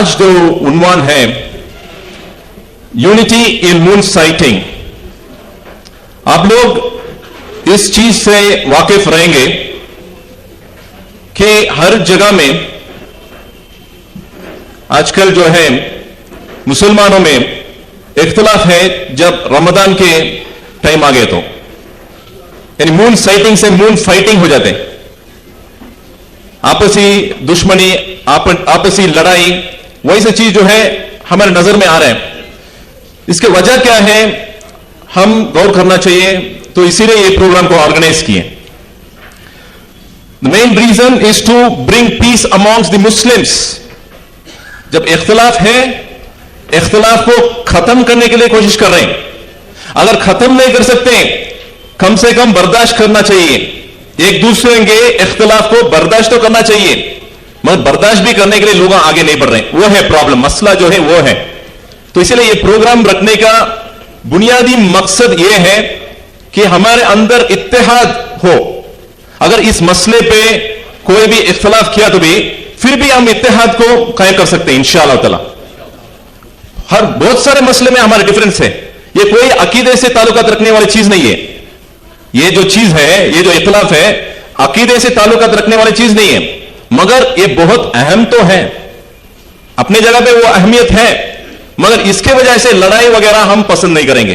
آج جو عنوان ہے یونٹی ان مون سائٹنگ، آپ لوگ اس چیز سے واقف رہیں گے کہ ہر جگہ میں آج کل جو ہے مسلمانوں میں اختلاف ہے جب رمضان کے ٹائم آ گئے تو، یعنی مون سائٹنگ سے مون فائٹنگ ہو جاتے ہیں، آپسی دشمنی، آپسی لڑائی، ویسے چیز جو ہے ہمارے نظر میں آ رہے ہیں۔ اس کی وجہ کیا ہے ہم غور کرنا چاہیے، تو اسی لیے یہ پروگرام کو آرگنائز کیے۔ The main reason is to bring peace amongst the Muslims۔ جب اختلاف ہے، اختلاف کو ختم کرنے کے لیے کوشش کر رہے ہیں، اگر ختم نہیں کر سکتے کم سے کم برداشت کرنا چاہیے، ایک دوسرے کے اختلاف کو برداشت تو کرنا چاہیے، مگر برداشت بھی کرنے کے لیے لوگ آگے نہیں بڑھ رہے ہیں، وہ ہے پرابلم، مسئلہ جو ہے وہ ہے۔ تو اسی لیے یہ پروگرام رکھنے کا بنیادی مقصد یہ ہے کہ ہمارے اندر اتحاد ہو، اگر اس مسئلے پہ کوئی بھی اختلاف کیا تو بھی پھر بھی ہم اتحاد کو قائم کر سکتے ہیں انشاءاللہ تعالی۔ بہت سارے مسئلے میں ہمارے ڈیفرنس ہے، یہ کوئی عقیدے سے تعلقات رکھنے والی چیز نہیں ہے، یہ جو چیز ہے، یہ جو اختلاف ہے عقیدے سے تعلقات رکھنے والی چیز نہیں ہے، مگر یہ بہت اہم تو ہے، اپنے جگہ پہ وہ اہمیت ہے، مگر اس کے وجہ سے لڑائی وغیرہ ہم پسند نہیں کریں گے،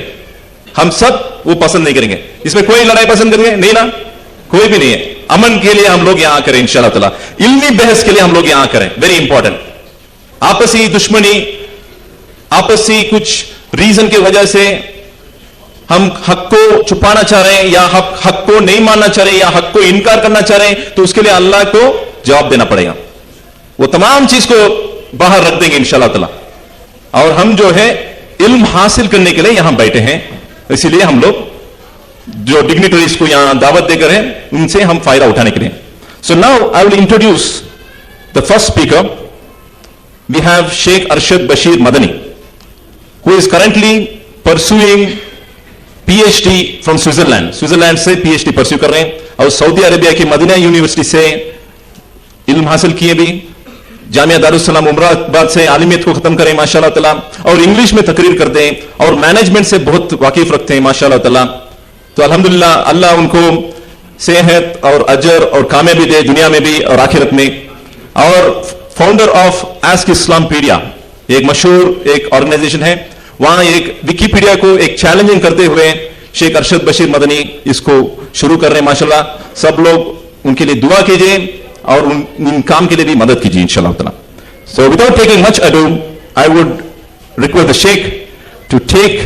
ہم سب وہ پسند نہیں کریں گے۔ اس میں کوئی لڑائی پسند کریں گے نہیں نا، کوئی بھی نہیں ہے۔ امن کے لیے ہم لوگ یہاں کریں انشاءاللہ تعالی، علمی بحث کے لیے ہم لوگ یہاں کریں، ویری امپورٹنٹ۔ آپسی دشمنی، آپسی کچھ ریزن کی وجہ سے ہم حق کو چھپانا چاہ رہے ہیں، یا حق کو نہیں ماننا چاہ رہے ہیں، یا حق کو انکار کرنا چاہ رہے ہیں، تو اس کے لیے اللہ کو جواب دینا پڑے گا، وہ تمام چیز کو باہر رکھ دیں گے انشاءاللہ تعالی۔ اور ہم جو ہے علم حاصل کرنے کے لیے یہاں بیٹھے ہیں، اسی لیے ہم لوگ جو ڈگنیٹریز کو یہاں دعوت دے کر ہیں ان سے ہم فائدہ اٹھانے کے لیے۔ So now I will introduce the first speaker. We have Sheikh Arshad Bashir Madani who is currently pursuing PhD from Switzerland, Switzerland سے PhD پرسیو کر رہے ہیں، اور سعودی عربیہ کی مدینہ یونیورسٹی سے علم حاصل کیے بھی، جامعہ دارالسلام عمرہ آباد سے عالمیت کو ختم کریں ماشاءاللہ تعالیٰ، اور انگلش میں تقریر کرتے ہیں اور مینجمنٹ سے بہت واقف رکھتے ہیں ماشاءاللہ تعالیٰ۔ تو الحمدللہ اللہ ان کو صحت اور اجر اور کامیابی دے، دنیا میں بھی اور آخرت میں۔ اور founder of ask Islam pedia, ایک مشہور ایک آرگنائزیشن ہے، وہاں ایک وکیپیڈیا کو ایک چیلنجنگ کرتے ہوئے شیخ ارشد بشیر مدنی اس کو شروع کر رہے ہیں ماشاءاللہ۔ سب لوگ ان کے لیے دعا کیجئے اور ان کام کے لیے بھی مدد کیجیے انشاءاللہ تعالی۔ So without taking much ado, I would request the Sheikh to take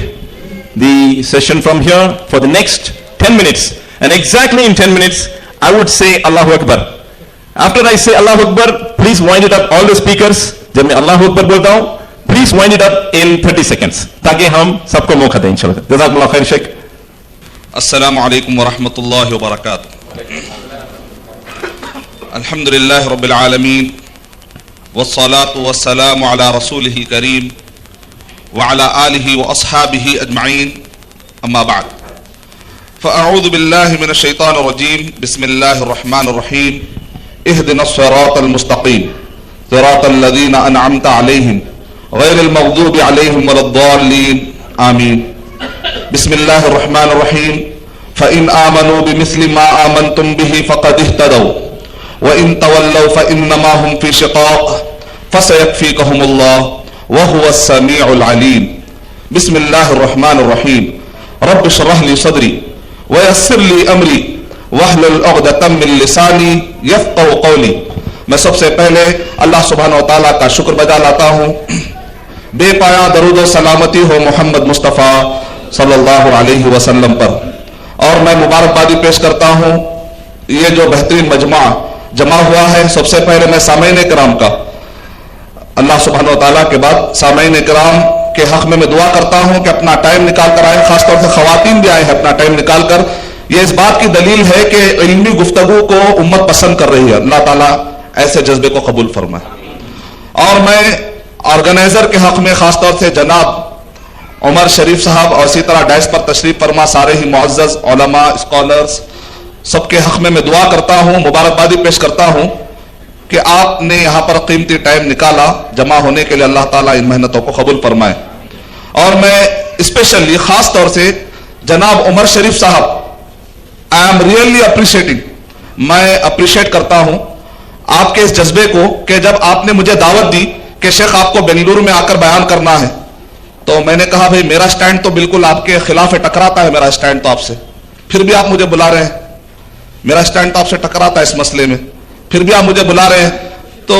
the session from here for the next 10 minutes, and exactly in 10 minutes I would say Allahu Akbar. After I say Allahu Akbar, please wind it up all the speakers. جب میں Allahu Akbar بولتا ہوں please wind it up in 30 seconds تاکہ ہم سب کو موقع دیں انشاءاللہ۔ جزاکم اللہ خیر شیخ۔ السلام علیکم ورحمۃ اللہ وبرکاتہ۔ الحمد للہ رب العالمین والصلاة والسلام علی رسولہ کریم وعلی آلہ واصحابہ اجمعین، اما بعد فاعوذ باللہ من الشیطان الرجیم، بسم اللہ الرحمن الرحیم۔ اہدنا الصراط المستقیم صراط الذین انعمت علیہم غیر المغضوب علیہم ولا الضالین، آمین۔ بسم اللہ الرحمن الرحیم۔ فإن آمنوا بمثل ما آمنتم به فقد اهتدوا وإن تولوا فإنما هم في شقاق فسيكفيكهم الله وهو السميع العليم۔ بسم الله الرحمن الرحيم۔ رب اشرح لي صدري ويسر لي أمري واحلل عقدة من لساني يفقهوا قولي۔ میں سب سے پہلے اللہ سبحانہ و تعالیٰ کا شکر بجا لاتا ہوں، بے پایا درود و سلامتی ہو محمد مصطفیٰ صلی اللہ علیہ وسلم پر، اور میں مبارکبادی پیش کرتا ہوں یہ جو بہترین مجمع جمع ہوا ہے۔ سب سے پہلے میں سامعین کرام کا اللہ سبحانہ و تعالیٰ کے بعد سامعین کرام کے حق میں دعا کرتا ہوں کہ اپنا ٹائم نکال کر آئے، خاص طور سے خواتین بھی آئے ہیں اپنا ٹائم نکال کر۔ یہ اس بات کی دلیل ہے کہ علمی گفتگو کو امت پسند کر رہی ہے، اللہ تعالیٰ ایسے جذبے کو قبول فرمائے۔ اور میں آرگنائزر کے حق میں خاص طور سے جناب عمر شریف صاحب اور اسی طرح ڈائس پر تشریف فرما سارے ہی معزز علماء، اسکالرز، سب کے حق میں دعا کرتا ہوں، مبارکبادی پیش کرتا ہوں کہ آپ نے یہاں پر قیمتی ٹائم نکالا جمع ہونے کے لیے. اللہ تعالیٰ ان محنتوں کو قبول فرمائے. اور میں اسپیشلی خاص طور سے جناب عمر شریف صاحب, آئی ایم ریئلی اپریشیٹنگ, میں اپریشیٹ کرتا ہوں آپ کے اس جذبے کو کہ جب آپ نے مجھے دعوت دی کہ شیخ آپ کو بنگلورو میں آ کر بیان کرنا ہے, تو میں نے کہا بھائی میرا سٹینڈ تو بالکل آپ کے خلاف ہے, ٹکراتا ہے میرا سٹینڈ تو آپ سے, پھر بھی آپ مجھے بلا رہے ہیں. میرا سٹینڈ تو آپ سے ٹکراتا ہے اس مسئلے میں, پھر بھی آپ مجھے بلا رہے ہیں. تو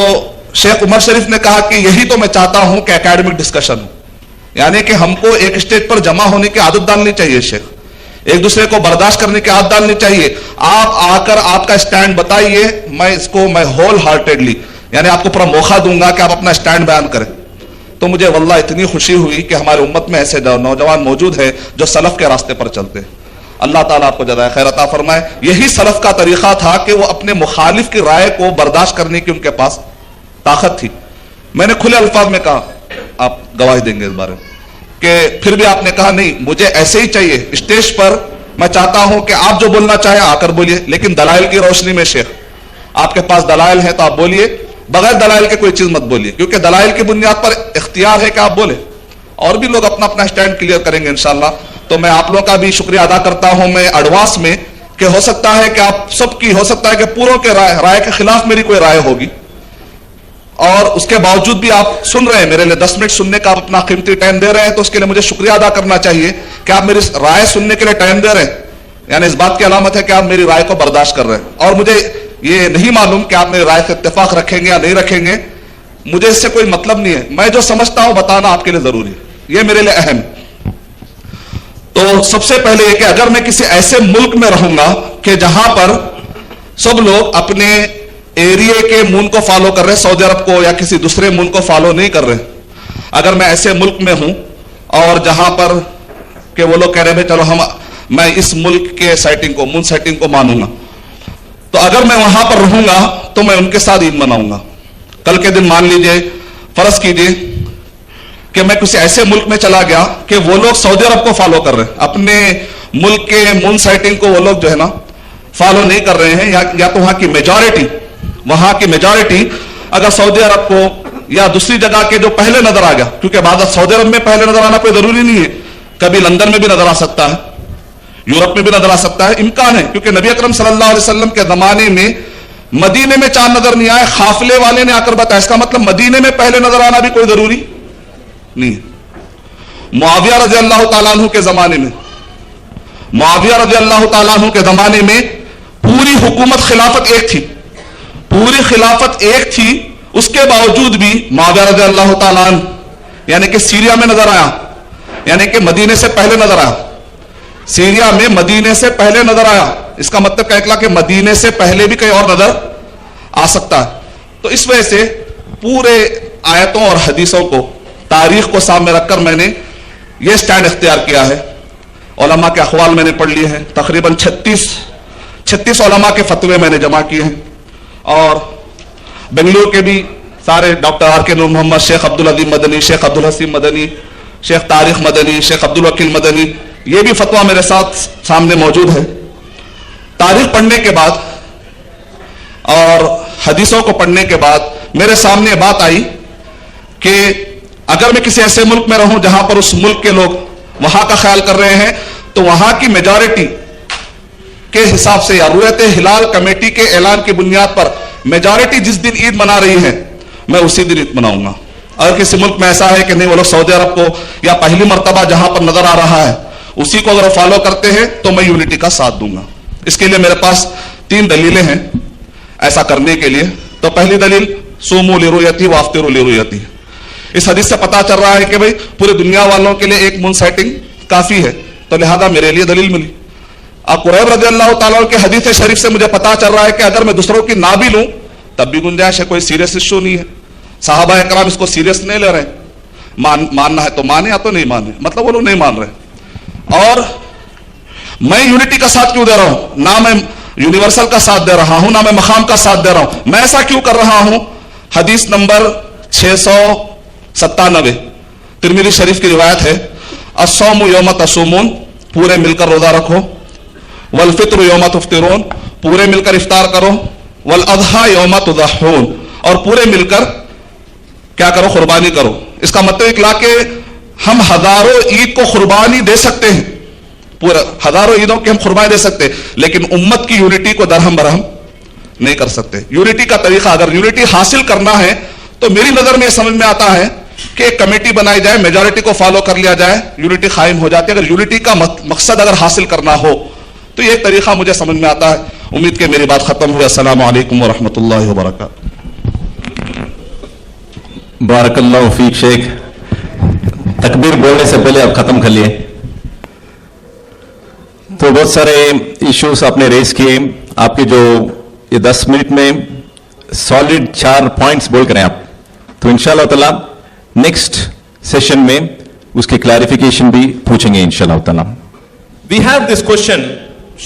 شیخ عمر شریف نے کہا کہ یہی تو میں چاہتا ہوں کہ اکیڈمک ڈسکشن ہو, یعنی کہ ہم کو ایک اسٹیج پر جمع ہونے کی عادت ڈالنی چاہیے شیخ, ایک دوسرے کو برداشت کرنے کی عادت ڈالنی چاہیے. آپ آ کر آپ کا سٹینڈ بتائیے, میں ہول ہارٹیڈلی یعنی آپ کو پورا موقع دوں گا کہ آپ اپنا سٹینڈ بیان کریں. تو مجھے واللہ اتنی خوشی ہوئی کہ ہماری امت میں ایسے نوجوان موجود ہیں جو سلف کے راستے پر چلتے ہیں. اللہ تعالیٰ آپ کو جزائے خیر عطا فرمائے. یہی سلف کا طریقہ تھا کہ وہ اپنے مخالف کی رائے کو برداشت کرنے کی ان کے پاس طاقت تھی. میں نے کھلے الفاظ میں کہا, آپ گواہی دیں گے اس بارے میں, کہ پھر بھی آپ نے کہا نہیں مجھے ایسے ہی چاہیے اسٹیج پر, میں چاہتا ہوں کہ آپ جو بولنا چاہیں آ کر بولیے, لیکن دلائل کی روشنی میں شیخ, آپ کے پاس دلائل ہیں تو آپ بولیے, بغیر دلائل کے کوئی چیز مت بولیے, کیونکہ دلائل کی بنیاد پر اختیار ہے کہ آپ بولیں, اور بھی لوگ اپنا اپنا سٹینڈ کلیئر کریں گے انشاءاللہ. تو میں آپ لوگوں کا بھی شکریہ ادا کرتا ہوں میں ایڈوانس میں, کہ ہو سکتا ہے کہ آپ سب کی, ہو سکتا ہے کہ پوروں کے رائے کے خلاف میری کوئی رائے ہوگی, اور اس کے باوجود بھی آپ سن رہے ہیں, میرے لیے 10 منٹ سننے کا آپ اپنا قیمتی ٹائم دے رہے ہیں, تو اس کے لیے مجھے شکریہ ادا کرنا چاہیے کہ آپ میری رائے سننے کے لیے ٹائم دے رہے ہیں. یعنی اس بات کی علامت ہے کہ آپ میری رائے کو برداشت کر رہے ہیں. اور مجھے یہ نہیں معلوم کہ آپ میری رائے سے اتفاق رکھیں گے یا نہیں رکھیں گے, مجھے اس سے کوئی مطلب نہیں ہے. میں جو سمجھتا ہوں بتانا آپ کے لیے ضروری ہے, یہ میرے لیے اہم. تو سب سے پہلے یہ کہ اگر میں کسی ایسے ملک میں رہوں گا کہ جہاں پر سب لوگ اپنے ایریے کے مون کو فالو کر رہے, سعودی عرب کو یا کسی دوسرے مون کو فالو نہیں کر رہے, اگر میں ایسے ملک میں ہوں اور جہاں پر کہ وہ لوگ کہہ رہے ہیں چلو میں اس ملک کے سیٹنگ کو, مون سیٹنگ کو مانوں گا, تو اگر میں وہاں پر رہوں گا تو میں ان کے ساتھ عید مناؤں گا. کل کے دن مان لیجئے, فرض کیجئے کہ میں کسی ایسے ملک میں چلا گیا کہ وہ لوگ سعودی عرب کو فالو کر رہے ہیں, اپنے ملک کے مون سیٹنگ کو وہ لوگ جو ہے نا فالو نہیں کر رہے ہیں, یا تو وہاں کی میجارٹی اگر سعودی عرب کو یا دوسری جگہ کے جو پہلے نظر آ گیا, کیونکہ بعد سعودی عرب میں پہلے نظر آنا کوئی ضروری نہیں ہے, کبھی لندن میں بھی نظر آ سکتا ہے, یورپ میں بھی نظر آ سکتا ہے, امکان ہے, کیونکہ نبی اکرم صلی اللہ علیہ وسلم کے زمانے میں مدینے میں چاند نظر نہیں آئے, قافلے والے نے آ کر بتایا. اس کا مطلب مدینے میں پہلے نظر آنا بھی کوئی ضروری نہیں ہے. معاویہ رضی اللہ تعالیٰ عنہ کے زمانے میں, معاویہ رضی اللہ تعالیٰ عنہ کے زمانے میں پوری حکومت خلافت ایک تھی, پوری خلافت ایک تھی, اس کے باوجود بھی معاویہ رضی اللہ تعالیٰ عنہ یعنی کہ سیریا میں نظر آیا, یعنی کہ مدینے سے پہلے نظر آیا, سیریا میں مدینے سے پہلے نظر آیا. اس کا مطلب کیا نکلا کہ مدینے سے پہلے بھی کہیں اور نظر آ سکتا ہے. تو اس وجہ سے پورے آیتوں اور حدیثوں کو, تاریخ کو سامنے رکھ کر میں نے یہ سٹینڈ اختیار کیا ہے. علماء کے اقوال میں نے پڑھ لیے ہیں, تقریباً 36 علماء کے فتوے میں نے جمع کیے ہیں, اور بنگلور کے بھی سارے ڈاکٹر آر کے نور محمد, شیخ عبدالعظیم مدنی, شیخ عبدالحسین مدنی, شیخ طارق مدنی, شیخ عبدالوکیل مدنی, یہ بھی فتویٰ میرے ساتھ سامنے موجود ہے. تاریخ پڑھنے کے بعد اور حدیثوں کو پڑھنے کے بعد میرے سامنے بات آئی کہ اگر میں کسی ایسے ملک میں رہوں جہاں پر اس ملک کے لوگ وہاں کا خیال کر رہے ہیں, تو وہاں کی میجارٹی کے حساب سے یا رؤیت ہلال کمیٹی کے اعلان کی بنیاد پر میجارٹی جس دن عید منا رہی ہے میں اسی دن عید مناؤں گا. اگر کسی ملک میں ایسا ہے کہ نہیں وہ لوگ سعودی عرب کو یا پہلی مرتبہ جہاں پر نظر آ رہا ہے اسی کو اگر فالو کرتے ہیں تو میں یونٹی کا ساتھ دوں گا. اس کے لیے میرے پاس 3 دلیلیں ہیں ایسا کرنے کے لیے. تو پہلی دلیل سومو لرؤیتی وافطروا لرؤیتی. اس حدیث سے پتا چل رہا ہے کہ بھئی پوری دنیا والوں کے لیے ایک مون سیٹنگ کافی ہے, تو لہذا میرے لیے دلیل ملی. اب قریب رضی اللہ تعالیٰ عنہ کے حدیث شریف سے مجھے پتا چل رہا ہے کہ اگر میں دوسروں کی نہ بھی لوں تب بھی گنجائش ہے, کوئی سیریس ایشو نہیں ہے. صحابہ اکرام اس کو سیریس نہیں لے رہے, ماننا ہے تو مانے یا تو نہیں مانے, مطلب وہ لوگ نہیں مان رہے. اور میں یونٹی کا ساتھ کیوں دے رہا ہوں, نہ میں یونیورسل کا ساتھ دے رہا ہوں نہ میں مقام کا ساتھ دے رہا ہوں. میں ایسا کیوں کر رہا ہوں, حدیث نمبر 697 ترمذی شریف کی روایت ہے, الصوم یوم تصومون, پورے مل کر روزہ رکھو, والفطر یوم تفطرون, پورے مل کر افطار کرو, والاضحیٰ یوم تضحون, اور پورے مل کر کیا کرو, قربانی کرو. اس کا مطلب اکلا کہ ہم ہزاروں عید کو قربانی دے سکتے ہیں, پورا ہزاروں عیدوں کی ہم قربانی دے سکتے ہیں, لیکن امت کی یونٹی کو درہم برہم نہیں کر سکتے. یونٹی کا طریقہ, اگر یونٹی حاصل کرنا ہے تو میری نظر میں یہ سمجھ میں آتا ہے کہ ایک کمیٹی بنائی جائے, میجورٹی کو فالو کر لیا جائے, یونٹی قائم ہو جاتی ہے. اگر یونٹی کا مقصد اگر حاصل کرنا ہو تو یہ ایک طریقہ مجھے سمجھ میں آتا ہے. امید کہ میری بات ختم ہوئی. السلام علیکم ورحمۃ اللہ وبرکاتہ. بارک اللہ فیک شیخ, تکبیر بولنے سے پہلے آپ ختم کر لیے. تو بہت سارے ایشوز آپ نے ریز کیے. آپ کے جو یہ 10 منٹ میں سالڈ 4 پوائنٹس بول کریں آپ, تو انشاءاللہ تعالی نیکسٹ سیشن میں اس کی کلیریفیکیشن بھی پوچھیں گے انشاءاللہ تعالی. وی ہیو دس کوشچن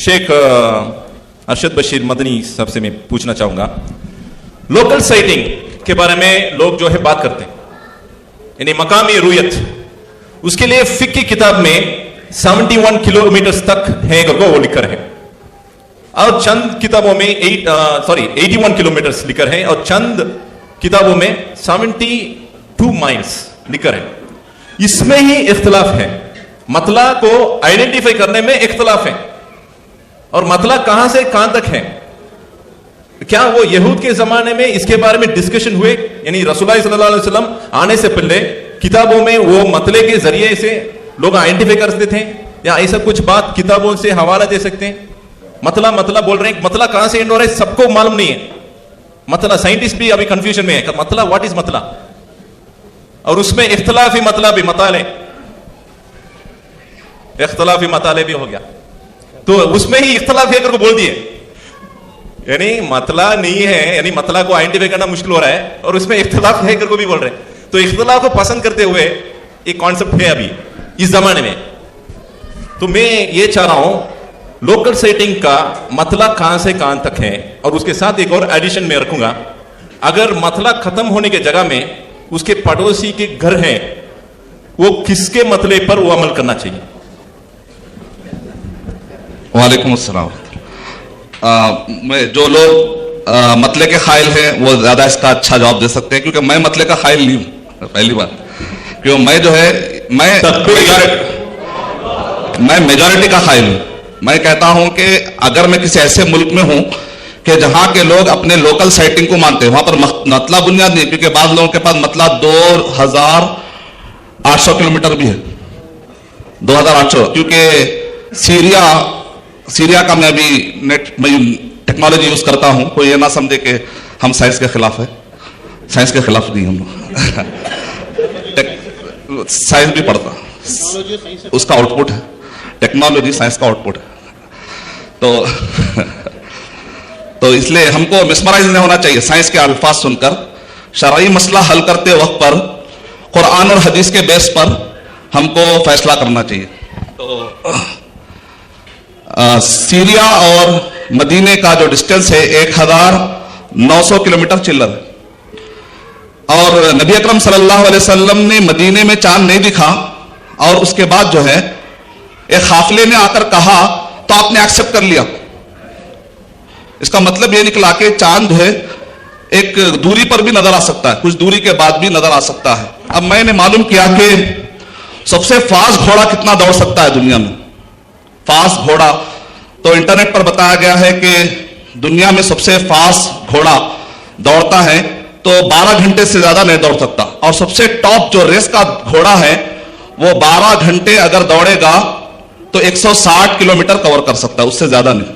شیخ ارشد بشیر مدنی صاحب سے میں پوچھنا چاہوں گا. لوکل سائٹنگ کے بارے میں لوگ جو ہے بات کرتے ہیں, یعنی مقامی رویت, اس کے لیے فقہ کی کتاب میں 71 کلومیٹرز تک ہے وہ لکھ کر ہے, اور چند کتابوں میں 81 کلومیٹرز لکھ کر ہے, اور چند کتابوں میں 72 مائلز لکھ کر ہے. اس میں ہی اختلاف ہے, مطلع کو آئیڈینٹیفائی کرنے میں اختلاف ہے, اور مطلع کہاں سے کہاں تک ہے. کیا وہ یہود کے زمانے میں اس کے بارے میں ڈسکشن ہوئے, یعنی رسول اللہ صلی اللہ علیہ وسلم آنے سے پہلے کتابوں میں وہ مطلع کے ذریعے سے لوگ آئیڈینٹیفائی کرتے تھے, یا ایسا کچھ بات کتابوں سے حوالہ دے سکتے ہیں؟ مطلع بول رہے ہیں, مطلع کہاں سے اینڈ ہو رہا ہے سب کو معلوم نہیں ہے. مطلع سائنٹسٹ بھی ابھی کنفیوژن میں ہے, مطلع واٹ از مطلع, اور اس میں اختلافی مطلع بھی مطالعے اختلافی مطالعے بھی ہو گیا, تو اس میں ہی اختلاف ہے کر کو بول دیے, یعنی مطلع نہیں ہے, یعنی مطلع کو آئیڈینٹیفائی کرنا مشکل ہو رہا ہے, اور اس میں اختلاف ہے کر کو بھی بول رہے ہیں. تو اختلاف کو پسند کرتے ہوئے ایک کانسیپٹ ہے ابھی اس زمانے میں. تو میں یہ چاہ رہا ہوں لوکل سیٹنگ کا مطلع کہاں سے کہاں تک ہے, اور اس کے ساتھ ایک اور ایڈیشن میں رکھوں گا, اگر مطلع ختم ہونے کے جگہ میں اس کے پڑوسی کے گھر ہیں, وہ کس کے مطلع پر وہ عمل کرنا چاہیے؟ وعلیکم السلام. جو لوگ مطلع کے قائل ہیں وہ زیادہ اس کا اچھا جواب دے سکتے ہیں, کیونکہ میں مطلع کا قائل نہیں ہوں. پہلی بات, کیوں میں جو ہے میں میجورٹی کا قائل ہوں. میں کہتا ہوں کہ اگر میں کسی ایسے ملک میں ہوں کہ جہاں کے لوگ اپنے لوکل سائٹنگ کو مانتے ہیں, وہاں پر مطلع بنیاد نہیں, کیونکہ بعض لوگوں کے پاس مطلع 2800 کلومیٹر بھی ہے, 2800, کیونکہ سیریا کا میں ابھی ٹیکنالوجی یوز کرتا ہوں. کوئی یہ نہ سمجھے کہ ہم سائنس کے خلاف ہے, سائنس کے خلاف نہیں ہم سائنس بھی پڑھتا, اس کا آؤٹ پٹ ہے, ٹیکنالوجی سائنس کا آؤٹ پٹ ہے. تو اس لیے ہم کو مسمرائز نہیں ہونا چاہیے. سائنس کے الفاظ سن کر شرعی مسئلہ حل کرتے وقت پر قرآن اور حدیث کے بیس پر ہم کو فیصلہ کرنا چاہیے. تو سیریا اور مدینے کا جو ڈسٹینس ہے 1900 کلومیٹر چلر ہے, اور نبی اکرم صلی اللہ علیہ وسلم نے مدینے میں چاند نہیں دکھا, اور اس کے بعد جو ہے ایک قافلے نے آ کر کہا تو آپ نے ایکسپٹ کر لیا. اس کا مطلب یہ نکلا کہ چاند جو ہے ایک دوری پر بھی نظر آ سکتا ہے, کچھ دوری کے بعد بھی نظر آ سکتا ہے. اب میں نے معلوم کیا کہ سب سے فاسٹ گھوڑا کتنا دوڑ سکتا ہے دنیا میں, فاسٹ گھوڑا, تو انٹرنیٹ پر بتایا گیا ہے کہ دنیا میں سب سے فاسٹ گھوڑا دوڑتا ہے تو 12 گھنٹے سے زیادہ نہیں دوڑ سکتا, اور سب سے ٹاپ جو ریس کا گھوڑا ہے وہ 12 گھنٹے اگر دوڑے گا تو 160 کلومیٹر کور کر سکتا ہے, اس سے زیادہ نہیں.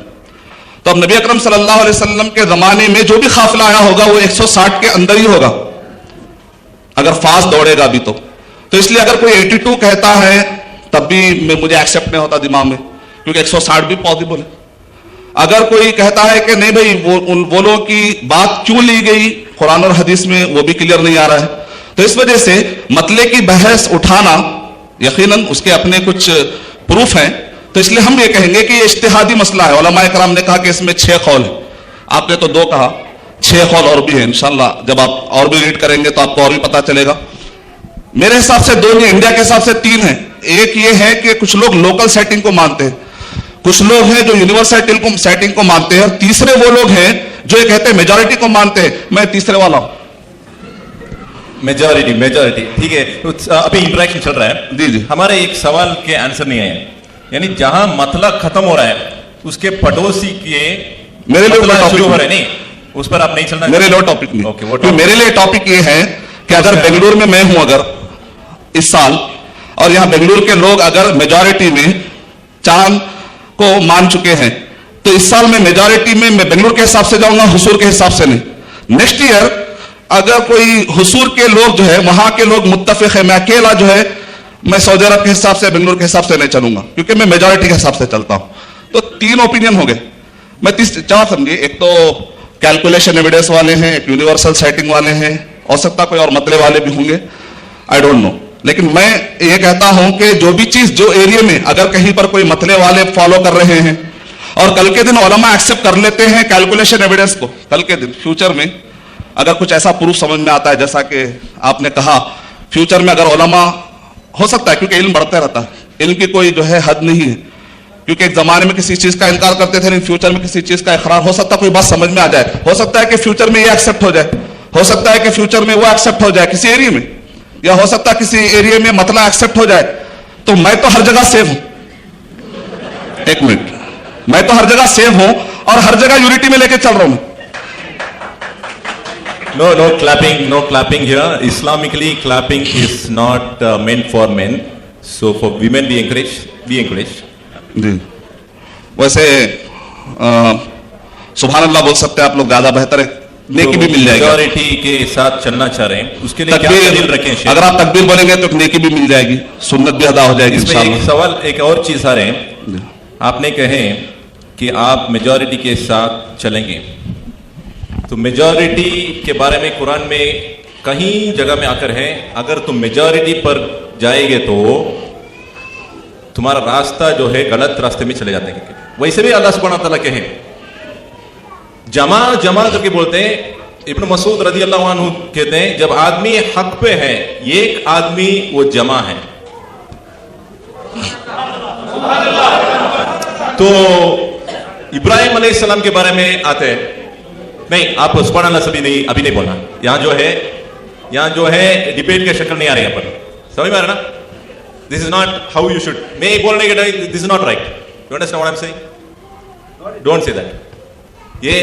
تو اب نبی اکرم صلی اللہ علیہ وسلم کے زمانے میں جو بھی قافلہ آیا ہوگا وہ 160 کے اندر ہی ہوگا اگر فاسٹ دوڑے گا بھی. تو اس لیے اگر کوئی 82 کہتا ہے تب بھی مجھے ایکسپٹ نہیں ہوتا دماغ میں, کیونکہ 160 بھی پاسبل ہے. اگر کوئی کہتا ہے کہ نہیں بھائی وہ لوگوں کی بات کیوں لی گئی قرآن اور حدیث میں, وہ بھی کلیئر نہیں آ رہا ہے. تو اس وجہ سے مطلع کی بحث اٹھانا یقیناً اس کے اپنے کچھ پروف ہیں. تو اس لیے ہم یہ کہیں گے کہ یہ اجتہادی مسئلہ ہے. علماء کرام نے کہا کہ اس میں 6 قول ہیں, آپ نے تو 2 کہا, 6 قول اور بھی ہیں. انشاءاللہ جب آپ اور بھی ریڈ کریں گے تو آپ کو اور بھی پتا چلے گا. میرے حساب سے 2 نہیں, انڈیا کے حساب سے 3 ہیں. ایک یہ ہے کہ کچھ لوگ لوکل سیٹنگ کو مانتے ہیں, کچھ لوگ ہیں جو یونیورسل سیٹنگ کو مانتے ہیں, اور تیسرے وہ لوگ ہیں جو یہ کہتے ہیں میجورٹی کو مانتے ہیں. میں تیسرے والا ہوں. میجورٹی ٹھیک ہے. ابھی انٹریکشن چل رہا ہے. جی ہمارے ایک سوال کے آنسر نہیں آئے. یعنی جہاں مسئلہ ختم ہو رہا ہے اس کے پڑوسی کے میرے لیے شروع ہو رہے نہیں, اس پر آپ نہیں چلنا. میرے لیے ٹاپک نہیں. اوکے, میرے لیے ٹاپک یہ ہے کہ اگر بنگلور میں میں ہوں اگر اس سال, اور یہاں بنگلور کے لوگ اگر میجورٹی میں چاند کو مان چکے ہیں, تو اس سال میں میجورٹی میں بنگلور کے حساب سے جاؤں گا, حصور کے حساب سے نہیں. نیکسٹ ایئر اگر کوئی حصور کے لوگ جو ہے وہاں کے لوگ متفق ہیں, میں اکیلا جو ہے میں سعودی عرب کے حساب سے بنگلور کے حساب سے نہیں چلوں گا, کیونکہ میں میجورٹی کے حساب سے چلتا ہوں. تو 3 اوپینین ہو گئے. میں 4 سمجھیے, ایک تو کیلکولیشن ایویڈنس والے ہیں, ایک یونیورسل سیٹنگ والے ہیں, ہو سکتا کوئی اور مطلب والے بھی ہوں گے, آئی ڈونٹ نو. لیکن میں یہ کہتا ہوں کہ جو بھی چیز جو ایریا میں اگر کہیں پر کوئی مطلب والے فالو کر رہے ہیں اور کل کے دن علماء ایکسپٹ کر لیتے ہیں کیلکولیشن ایویڈنس کو, کل کے دن فیوچر میں اگر کچھ ایسا پروف سمجھ میں آتا ہے, جیسا کہ آپ نے کہا فیوچر میں اگر علماء, ہو سکتا ہے کیونکہ علم بڑھتا رہتا ہے, علم کی کوئی جو ہے حد نہیں ہے, کیونکہ ایک زمانے میں کسی چیز کا انکار کرتے تھے لیکن فیوچر میں کسی چیز کا اقرار, ہو سکتا ہے کوئی بات سمجھ میں آ جائے, ہو سکتا ہے کہ فیوچر میں یہ ایکسپٹ ہو جائے, ہو سکتا ہے کہ فیوچر میں وہ ایکسپٹ ہو جائے کسی ایریا میں, یا ہو سکتا ہے کسی ایریا میں مطلب ایکسپٹ ہو جائے. تو میں تو ہر جگہ سیف ہوں. ایک منٹ, میں تو ہر جگہ سیف ہوں اور ہر جگہ یونٹی میں لے کے چل رہا ہوں. No clapping here. Islamically, clapping is not meant for men. So for women, we encourage. جی, ویسے سبحان اللہ بول سکتے ہیں آپ لوگ, زیادہ بہتر ہے, نیکی بھی مل جائے گی. میجورٹی کے ساتھ چلنا چاہ رہے ہیں, اس کے لیے کیا دلیل رکھیں؟ اگر آپ تکبیر بولیں گے تو نیکی بھی مل جائے گی, سنت بھی ادا ہو جائے گی. اس میں ایک سوال, ایک اور چیز آ رہے ہیں. آپ نے کہے کہ آپ میجورٹی کے ساتھ چلیں گے, تو میجورٹی کے بارے میں قرآن میں کہیں جگہ میں آ کر ہے, اگر تم میجورٹی پر جائے گے تو تمہارا راستہ جو ہے غلط راستے میں چلے جاتے ہیں. ویسے بھی اللہ سبحانہ تعالیٰ کہے جمع کر کے بولتے ہیں. ابن مسعود رضی اللہ عنہ کہتے ہیں جب آدمی حق پہ ہے, ایک آدمی وہ جمع ہے. تو ابراہیم علیہ السلام کے بارے میں آتے ہیں, نہیں آپ سبحان اللہ سے بھی ابھی نہیں بولنا, یہاں جو ہے ڈبیٹ کے شکل نہیں آ رہے یہاں پر, سمجھ میں آ رہا نا. This is not how you should, میں بولنے کے this is not right. You understand what I am saying? Don't say that. یہ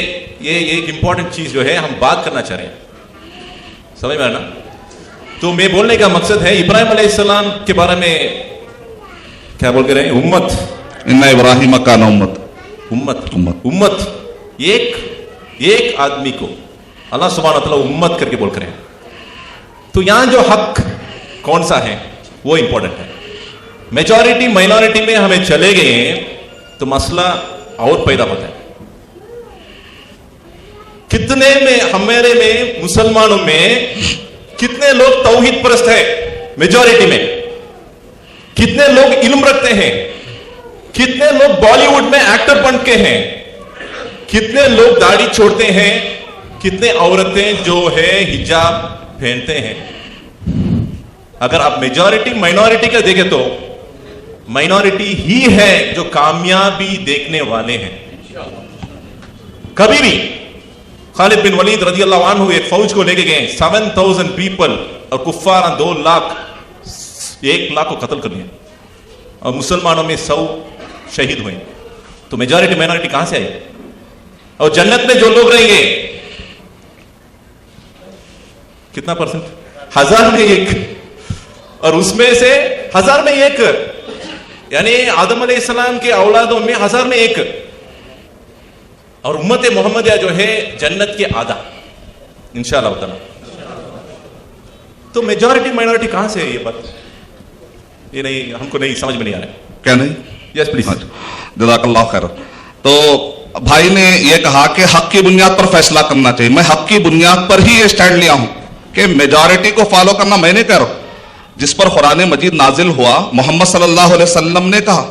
ایک امپورٹنٹ چیز جو ہے ہم بات کرنا چاہ رہے ہیں, سمجھ میں آ رہا نا. تو میں بولنے کا مقصد ہے ابراہیم علیہ السلام کے بارے میں کیا بول کے رہے ہیں, امت, ان ابراہیم کان امت. ایک آدمی کو اللہ سبحانہ تعالیٰ امت کر کے بول کر ہیں. تو یہاں جو حق کون سا ہے وہ امپورٹنٹ ہے. میجورٹی مائنورٹی میں ہمیں چلے گئے ہیں تو مسئلہ اور پیدا ہوتا ہے. کتنے میں ہمارے میں مسلمانوں میں کتنے لوگ توحید پرست ہیں میجورٹی میں, کتنے لوگ علم رکھتے ہیں, کتنے لوگ بالی ووڈ میں ایکٹر بن کے ہیں, کتنے لوگ داڑھی چھوڑتے ہیں, کتنے عورتیں جو ہے حجاب پہنتے ہیں. اگر آپ میجورٹی مائنورٹی کا دیکھیں تو مائنورٹی ہی ہے جو کامیابی دیکھنے والے ہیں. کبھی بھی خالد بن ولید رضی اللہ عنہ ایک فوج کو لے کے گئے, 7,000 پیپل, اور کفار 2 لاکھ 1 لاکھ کو قتل کر دیا, اور مسلمانوں میں 100 شہید ہوئے. تو میجورٹی مائنورٹی کہاں سے آئی؟ اور جنت میں جو لوگ رہیں گے کتنا پرسنٹ؟ 1000 میں 1, اور اس میں سے 1000 میں 1, یعنی آدم علیہ السلام کے اولادوں میں 1000 میں 1, اور امت محمدیہ جو ہے جنت کے آدھا انشاءاللہ تعالی. تو میجورٹی مائنورٹی کہاں سے ہے یہ بات؟ یہ نہیں, ہم کو نہیں سمجھ میں نہیں آ رہا ہے. کیا نہیں؟ یس پلیز. جزاک اللہ خیر. تو بھائی نے یہ کہا کہ حق کی بنیاد پر فیصلہ کرنا چاہیے. میں حق کی بنیاد پر ہی یہ اسٹینڈ لیا ہوں کہ میجورٹی کو فالو کرنا میں نہیں کہہ رہا ہوں. جس پر قرآن مجید نازل ہوا محمد صلی اللہ علیہ وسلم نے کہا,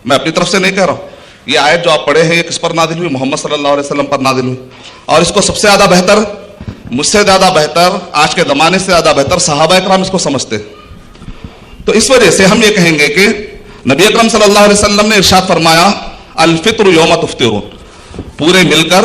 میں اپنی طرف سے نہیں کہہ رہا ہوں. یہ آیت جو آپ پڑھے ہیں یہ کس پر نازل ہوئی؟ محمد صلی اللہ علیہ وسلم پر نازل ہوئی. اور اس کو سب سے زیادہ بہتر, مجھ سے زیادہ بہتر, آج کے زمانے سے زیادہ بہتر صحابہ اکرام اس کو سمجھتے. تو اس وجہ سے ہم یہ کہیں گے کہ نبی اکرم صلی اللہ علیہ وسلم نے ارشاد فرمایا الفطر یوم تفطرون, پورے مل کر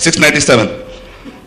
697।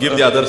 give the others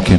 Okay.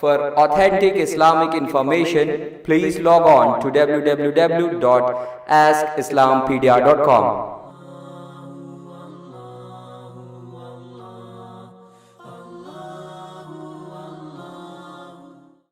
For authentic Islamic information, please log on to www.askislampedia.com.